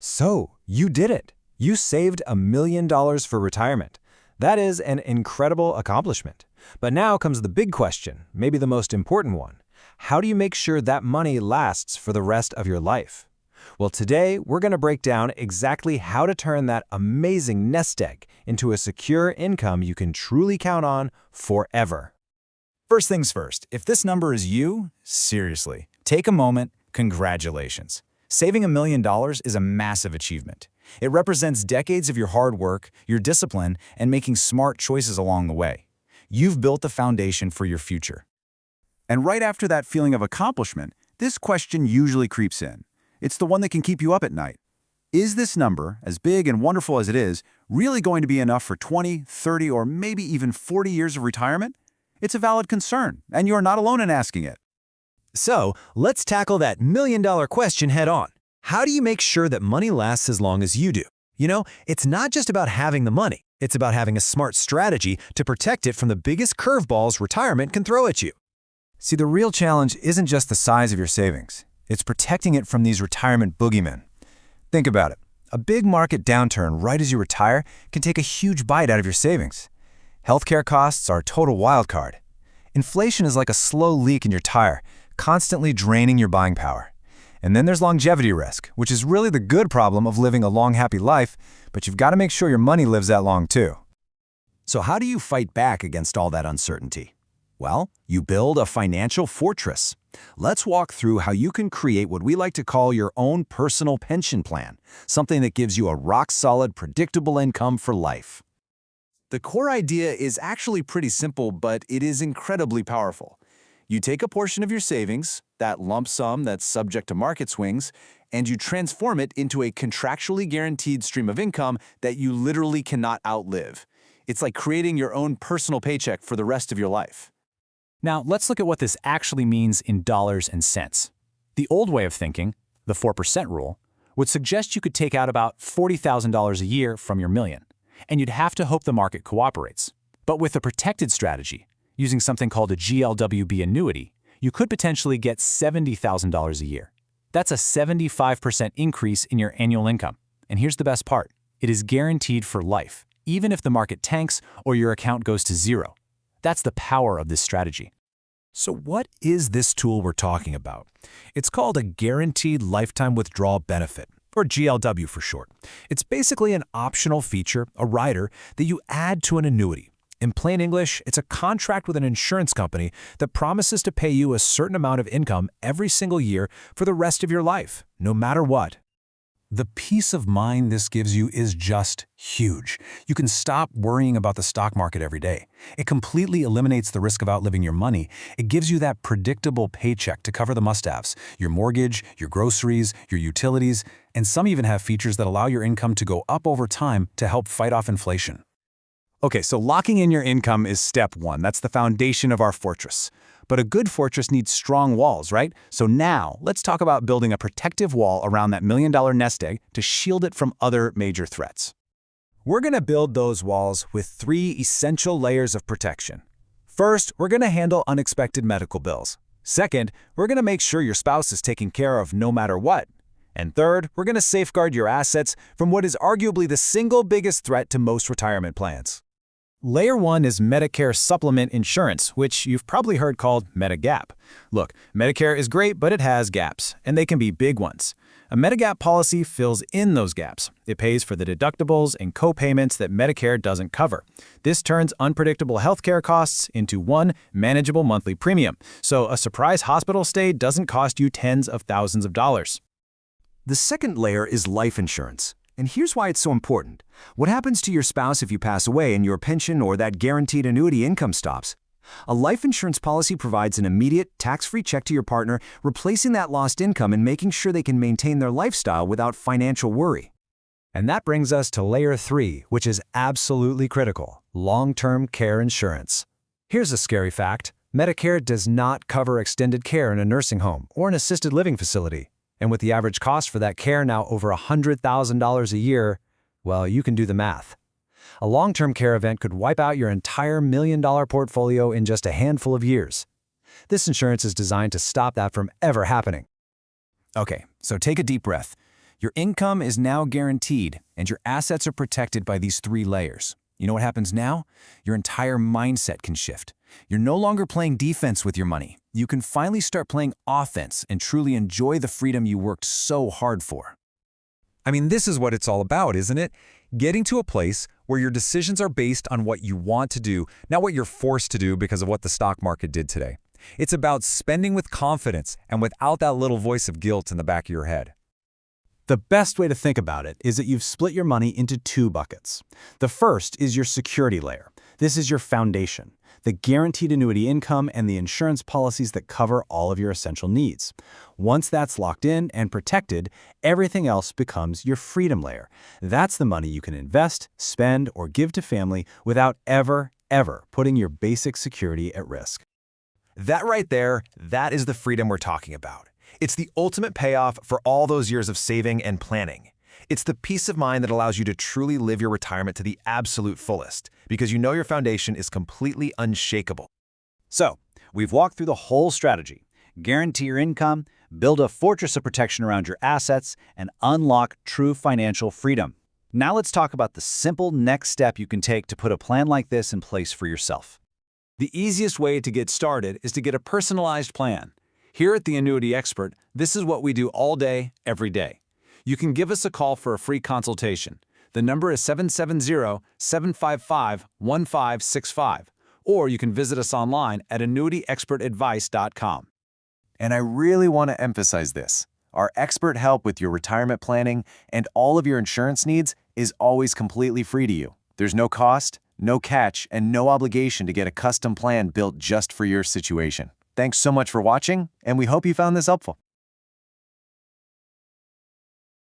So, you did it. You saved $1 million for retirement. That is an incredible accomplishment. But now comes the big question, maybe the most important one. How do you make sure that money lasts for the rest of your life? Well, today we're going to break down exactly how to turn that amazing nest egg into a secure income you can truly count on forever. First things first, if this number is you, seriously, take a moment, congratulations. Saving $1 million is a massive achievement. It represents decades of your hard work, your discipline, and making smart choices along the way. You've built the foundation for your future. And right after that feeling of accomplishment, this question usually creeps in. It's the one that can keep you up at night. Is this number, as big and wonderful as it is, really going to be enough for 20, 30, or maybe even 40 years of retirement? It's a valid concern, and you're not alone in asking it. So, let's tackle that million-dollar question head-on. How do you make sure that money lasts as long as you do? You know, it's not just about having the money. It's about having a smart strategy to protect it from the biggest curveballs retirement can throw at you. See, the real challenge isn't just the size of your savings. It's protecting it from these retirement boogeymen. Think about it. A big market downturn right as you retire can take a huge bite out of your savings. Healthcare costs are a total wild card. Inflation is like a slow leak in your tire, constantly draining your buying power. And then there's longevity risk, which is really the good problem of living a long, happy life, but you've got to make sure your money lives that long too. So how do you fight back against all that uncertainty? Well, you build a financial fortress. Let's walk through how you can create what we like to call your own personal pension plan, something that gives you a rock-solid, predictable income for life. The core idea is actually pretty simple, but it is incredibly powerful. You take a portion of your savings, that lump sum that's subject to market swings, and you transform it into a contractually guaranteed stream of income that you literally cannot outlive. It's like creating your own personal paycheck for the rest of your life. Now, let's look at what this actually means in dollars and cents. The old way of thinking, the 4% rule, would suggest you could take out about $40,000 a year from your million, and you'd have to hope the market cooperates. But with a protected strategy, using something called a GLWB annuity, you could potentially get $70,000 a year. That's a 75% increase in your annual income. And here's the best part. It is guaranteed for life, even if the market tanks or your account goes to zero. That's the power of this strategy. So what is this tool we're talking about? It's called a Guaranteed Lifetime Withdrawal Benefit, or GLW for short. It's basically an optional feature, a rider, that you add to an annuity. In plain English, it's a contract with an insurance company that promises to pay you a certain amount of income every single year for the rest of your life, no matter what. The peace of mind this gives you is just huge. You can stop worrying about the stock market every day. It completely eliminates the risk of outliving your money. It gives you that predictable paycheck to cover the must-haves, your mortgage, your groceries, your utilities, and some even have features that allow your income to go up over time to help fight off inflation. Okay, so locking in your income is step one. That's the foundation of our fortress. But a good fortress needs strong walls, right? So now, let's talk about building a protective wall around that $1 million nest egg to shield it from other major threats. We're going to build those walls with 3 essential layers of protection. First, we're going to handle unexpected medical bills. Second, we're going to make sure your spouse is taken care of no matter what. And third, we're going to safeguard your assets from what is arguably the single biggest threat to most retirement plans. Layer 1 is Medicare Supplement Insurance, which you've probably heard called Medigap. Look, Medicare is great, but it has gaps, and they can be big ones. A Medigap policy fills in those gaps. It pays for the deductibles and co-payments that Medicare doesn't cover. This turns unpredictable healthcare costs into one manageable monthly premium, so a surprise hospital stay doesn't cost you tens of thousands of dollars. The second layer is life insurance. And here's why it's so important. What happens to your spouse if you pass away and your pension or that guaranteed annuity income stops? A life insurance policy provides an immediate, tax-free check to your partner, replacing that lost income and making sure they can maintain their lifestyle without financial worry. And that brings us to Layer 3, which is absolutely critical: long-term care insurance. Here's a scary fact. Medicare does not cover extended care in a nursing home or an assisted living facility. And with the average cost for that care now over $100,000 a year, well, you can do the math. A long-term care event could wipe out your entire $1 million portfolio in just a handful of years. This insurance is designed to stop that from ever happening. Okay, so take a deep breath. Your income is now guaranteed, and your assets are protected by these 3 layers. You know what happens now? Your entire mindset can shift. You're no longer playing defense with your money. You can finally start playing offense and truly enjoy the freedom you worked so hard for. I mean, this is what it's all about, isn't it? Getting to a place where your decisions are based on what you want to do, not what you're forced to do because of what the stock market did today. It's about spending with confidence and without that little voice of guilt in the back of your head. The best way to think about it is that you've split your money into 2 buckets. The first is your security layer. This is your foundation, the guaranteed annuity income and the insurance policies that cover all of your essential needs. Once that's locked in and protected, everything else becomes your freedom layer. That's the money you can invest, spend, or give to family without ever putting your basic security at risk. That right there, that is the freedom we're talking about. It's the ultimate payoff for all those years of saving and planning. It's the peace of mind that allows you to truly live your retirement to the absolute fullest, because you know your foundation is completely unshakable. So, we've walked through the whole strategy. Guarantee your income, build a fortress of protection around your assets, and unlock true financial freedom. Now let's talk about the simple next step you can take to put a plan like this in place for yourself. The easiest way to get started is to get a personalized plan. Here at the Annuity Expert, this is what we do all day, every day. You can give us a call for a free consultation. The number is 770-755-1565, or you can visit us online at annuityexpertadvice.com. And I really want to emphasize this. Our expert help with your retirement planning and all of your insurance needs is always completely free to you. There's no cost, no catch, and no obligation to get a custom plan built just for your situation. Thanks so much for watching, and we hope you found this helpful.